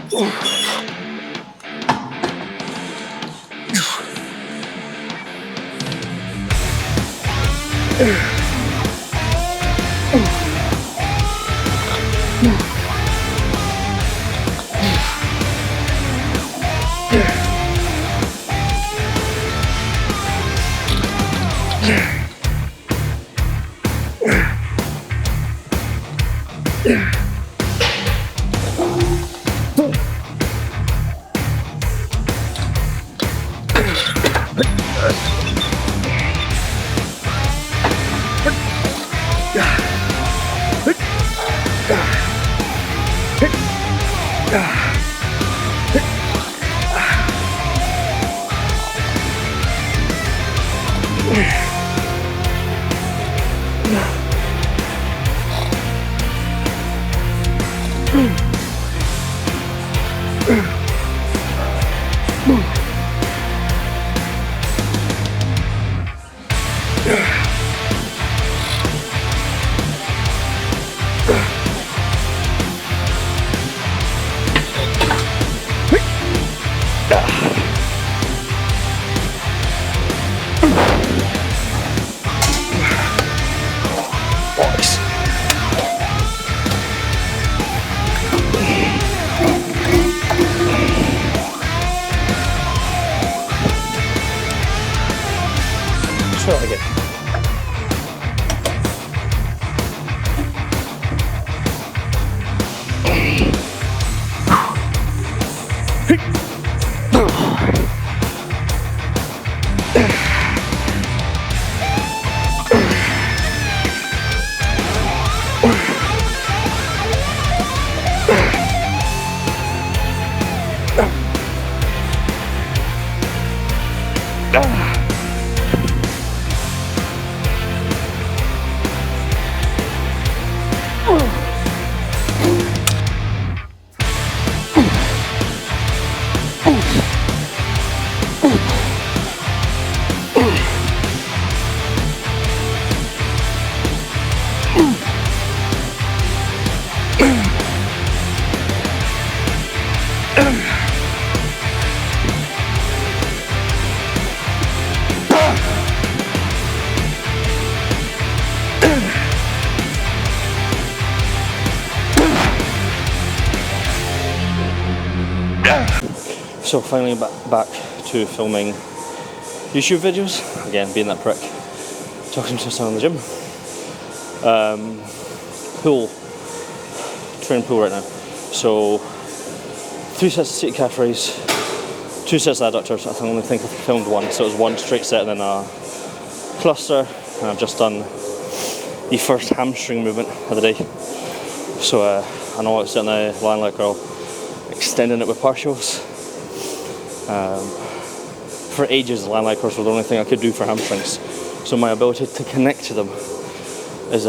Try again. So finally back to filming YouTube videos, again being that prick, talking to someone in the gym. Training pool right now. So 3 sets of seated calf raise, 2 sets of adductors. I only think I filmed one, so it was one straight set and then a cluster. And I've just done the first hamstring movement of the day. So I know it's in the line leg curl, extending it with partials. For ages, the line leg curls were the only thing I could do for hamstrings, so my ability to connect to them is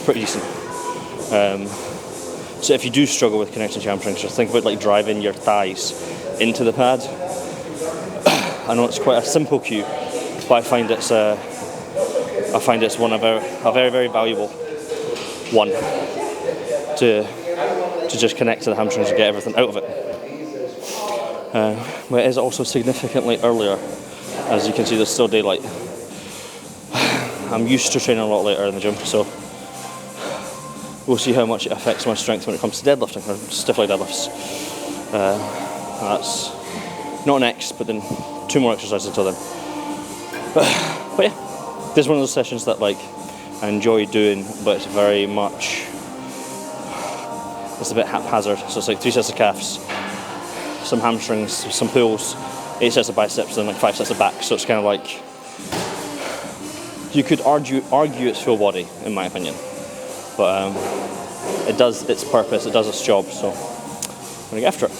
pretty decent. So if you do struggle with connecting to hamstrings, just think about like driving your thighs into the pad. I know it's quite a simple cue, but I find it's one of a very, very valuable one to just connect to the hamstrings and get everything out of it. But it is also significantly earlier. As you can see, there's still daylight. I'm used to training a lot later in the gym, so we'll see how much it affects my strength when it comes to deadlifting, or stiff leg deadlifts. That's not next, but then 2 more exercises until then. But yeah, this is one of those sessions that like I enjoy doing, but it's very much, it's a bit haphazard. So it's like 3 sets of calves, some hamstrings, some pulls, 8 sets of biceps, and like 5 sets of back. So it's kind of like, you could argue it's full body, in my opinion, but it does its purpose, it does its job. So I'm gonna get after it.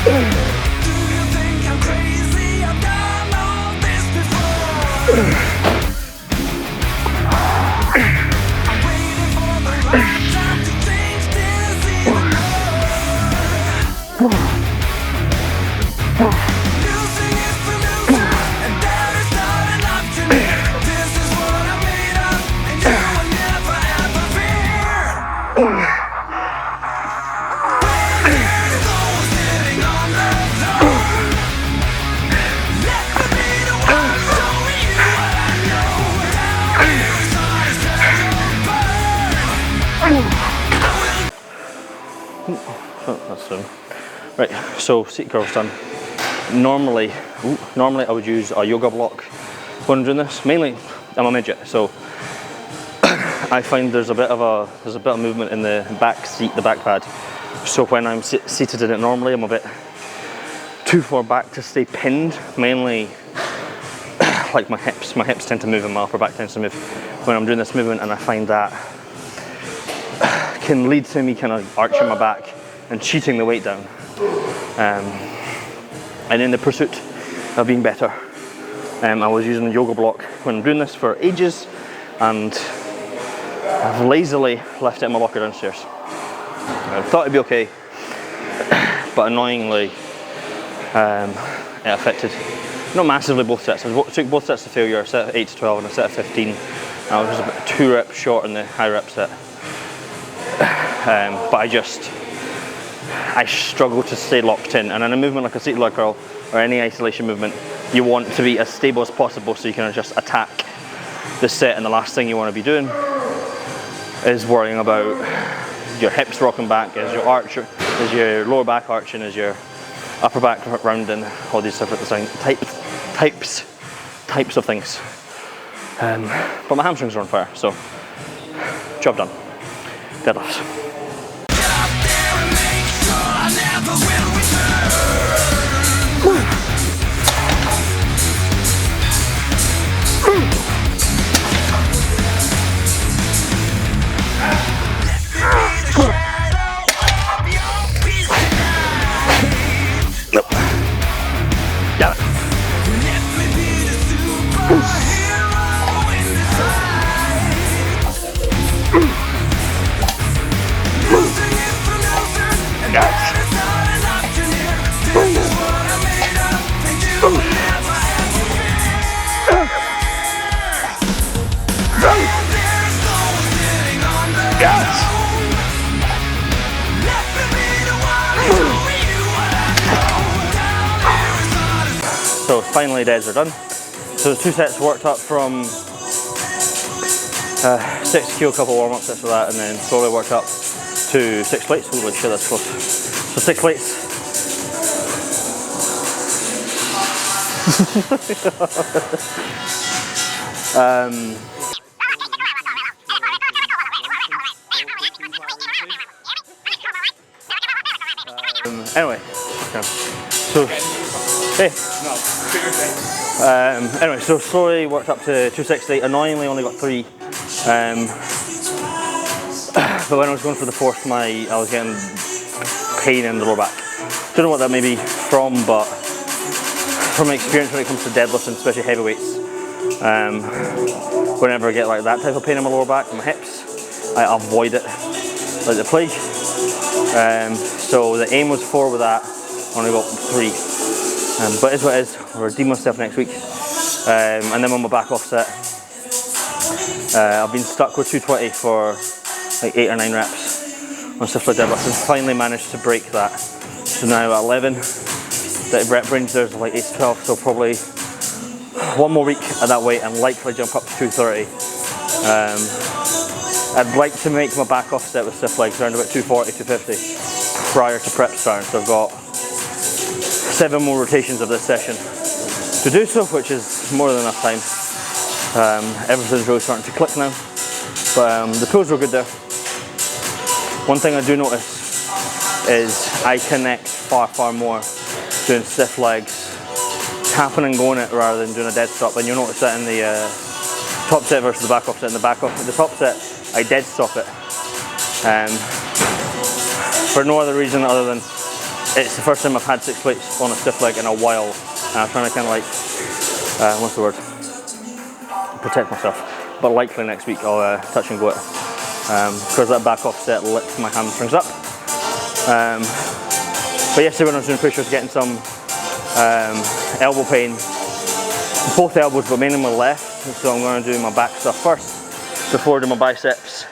Do you think I'm crazy? I've done all That's done. Right, so seat curls done. Normally I would use a yoga block when I'm doing this. Mainly, I'm a midget, so I find there's a bit of movement in the back seat, the back pad. So when I'm seated in it normally, I'm a bit too far back to stay pinned. Mainly, like my hips tend to move and my upper back tends to move when I'm doing this movement, and I find that can lead to me kind of arching my back and cheating the weight down. And in the pursuit of being better, I was using the yoga block when I'm doing this for ages, and I've lazily left it in my locker downstairs. I thought it'd be okay, but annoyingly, it affected, not massively, both sets. I took both sets to failure, a set of 8 to 12 and a set of 15. I was about 2 reps short in the high rep set. But I struggle to stay locked in, and in a movement like a seated leg curl or any isolation movement, you want to be as stable as possible so you can just attack the set, and the last thing you want to be doing is worrying about your hips rocking back, is your lower back arching, is your upper back rounding, all these different types of things. But my hamstrings are on fire, so job done. Deadlifts. So finally deads are done. So the 2 sets worked up from 6 kilo, couple warm-up sets for that, and then slowly worked up to 6 plates. Holy shit, that's close. So 6 plates. Anyway, so hey. Anyway, so slowly worked up to 260. Annoyingly, only got 3. But when I was going for the 4th, I was getting pain in the lower back. Don't know what that may be from, but from my experience when it comes to deadlifts and especially heavyweights, whenever I get like that type of pain in my lower back and my hips, I avoid it like the plague. So the aim was 4 with that, only got 3. But it's what it is. I'll redeem myself next week. And then on my back offset, I've been stuck with 220 for like 8 or 9 reps on stiff leg deadlifts, and finally managed to break that. So now at 11, the rep range there's like 8 to 12, so probably 1 more week at that weight and likely jump up to 230. I'd like to make my back offset with stiff legs around about 240, 250 prior to prep starting, so I've got 7 more rotations of this session to do so, which is more than enough time. Everything's really starting to click now, but the pulls were good there. One thing I do notice is I connect far more doing stiff legs, tapping and going it rather than doing a dead stop, and you'll notice that in the top set versus the back offset. In the back offset, the top set, I dead stop it, for no other reason other than it's the first time I've had 6 plates on a stiff leg in a while, and I'm trying to kind of like, what's the word? protect myself. But likely next week I'll touch and go it, because that back offset lifts my hamstrings up. But yesterday when I was doing push-ups, getting some elbow pain, both elbows, but mainly my left. So I'm going to do my back stuff first before I do my biceps,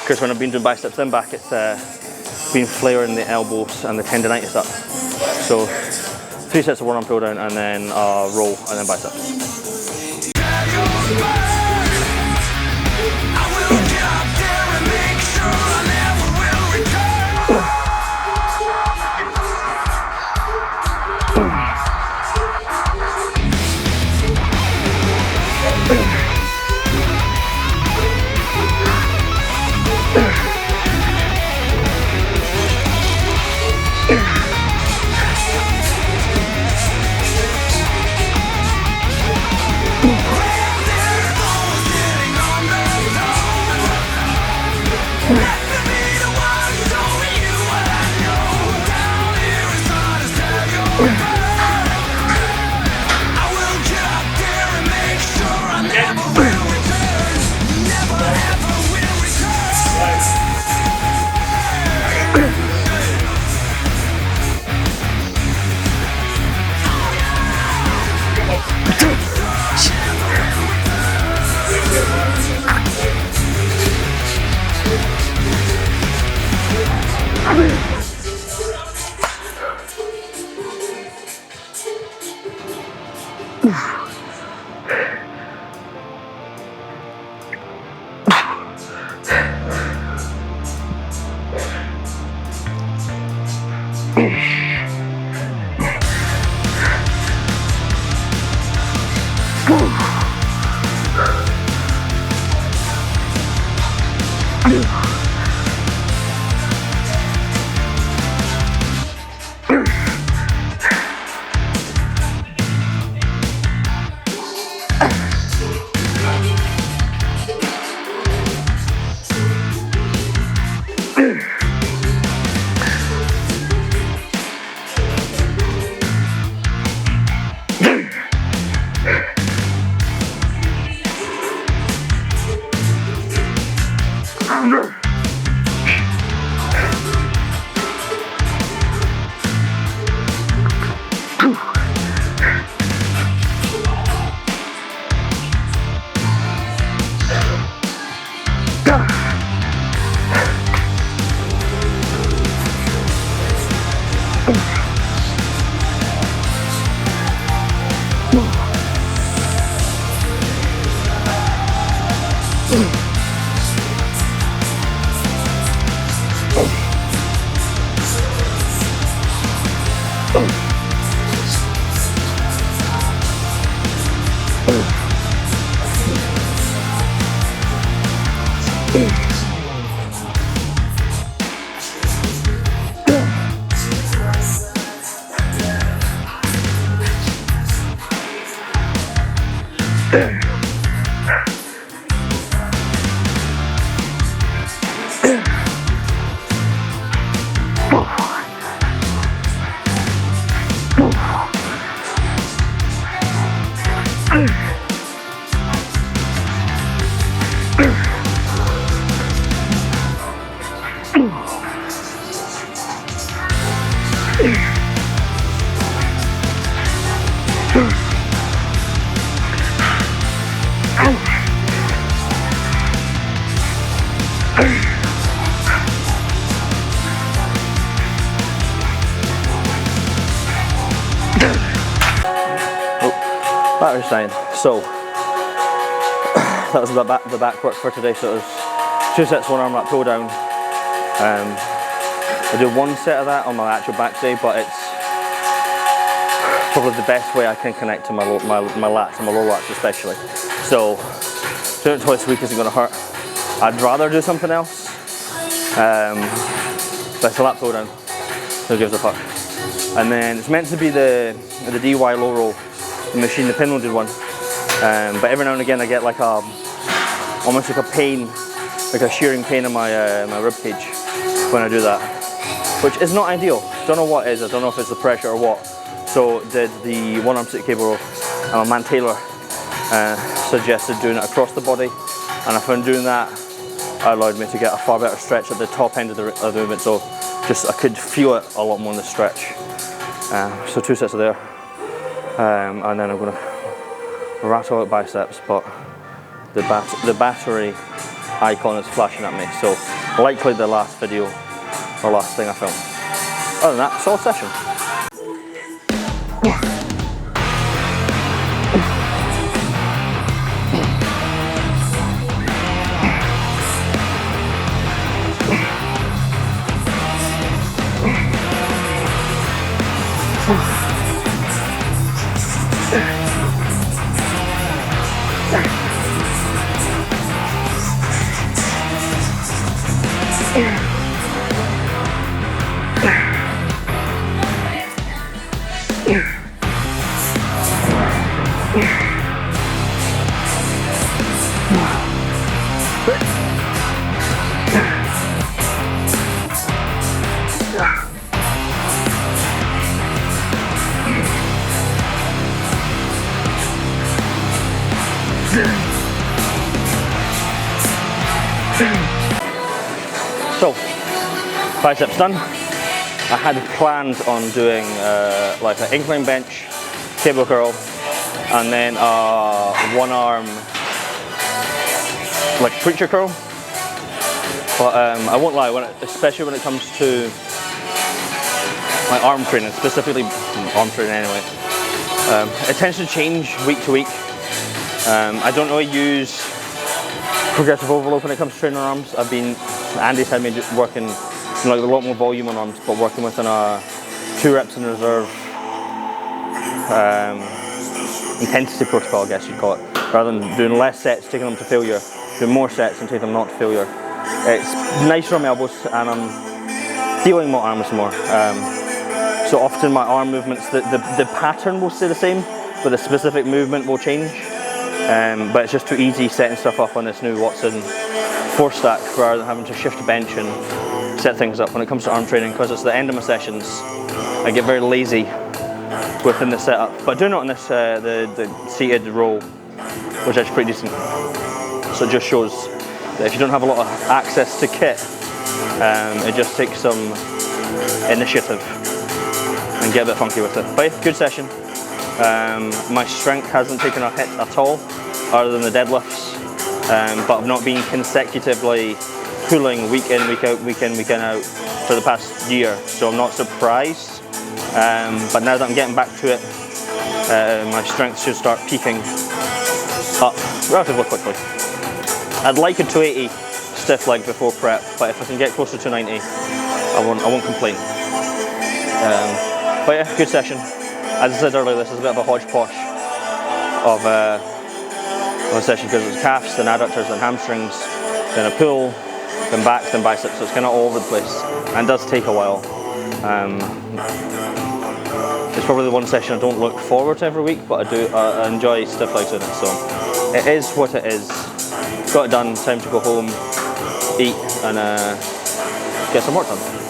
because when I've been doing biceps and back, it's been flaring the elbows and the tendonitis up. So 3 sets of one arm pull down, and then roll, and then biceps. Battery's dying. So that was the back work for today. So it was 2 sets, 1 arm lat pull down. I do 1 set of that on my actual back day, but it's probably the best way I can connect to my lats and my lower lats especially. So doing it twice a week isn't going to hurt. I'd rather do something else, but it's a lat pull down, so it gives a fuck. And then it's meant to be the DY low roll machine, the pin loaded one, but every now and again I get like almost like a pain, like a shearing pain in my my rib cage when I do that, which is not ideal. Don't know what it is. I don't know if it's the pressure or what. So did the 1 arm sit cable row. I'm a man Taylor, suggested doing it across the body, and I found doing that allowed me to get a far better stretch at the top end of the movement, so just I could feel it a lot more in the stretch. So 2 sets of there, and then I'm going to rattle out biceps, but the battery icon is flashing at me, so likely the last video or last thing I filmed. Other than that, solid session. So, biceps done. I had planned on doing like an incline bench, cable curl, and then one arm like preacher curl. But I won't lie, especially when it comes to my arm training, specifically arm training anyway, it tends to change week to week. I don't really use progressive overload when it comes to training arms. Andy's had me working like a lot more volume on arms, but working within a 2 reps in reserve intensity protocol, I guess you'd call it, rather than doing less sets, taking them to failure, doing more sets and taking them not to failure. It's nicer on my elbows, and I'm feeling my arms more. So often my arm movements, the pattern will stay the same, but the specific movement will change. But it's just too easy setting stuff up on this new Watson 4-stack rather than having to shift the bench and set things up when it comes to arm training, because it's the end of my sessions. I get very lazy within the setup, but doing it on this the seated row was actually pretty decent. So it just shows that if you don't have a lot of access to kit, it just takes some initiative and get a bit funky with it. But yeah, good session. My strength hasn't taken a hit at all, other than the deadlifts, but I've not been consecutively pulling week in, week out, week in, week out for the past year, so I'm not surprised. But now that I'm getting back to it, my strength should start peaking up relatively quickly. I'd like a 280 stiff leg before prep, but if I can get closer to 290, I won't complain. But yeah, good session. As I said earlier, this is a bit of a hodgepodge of a session, because it's calves, then adductors, then hamstrings, then a pull, then back, then biceps, so it's kind of all over the place, and does take a while. It's probably the one session I don't look forward to every week, but I enjoy stiff legs in it, so it is what it is. Got it done, time to go home, eat, and get some work done.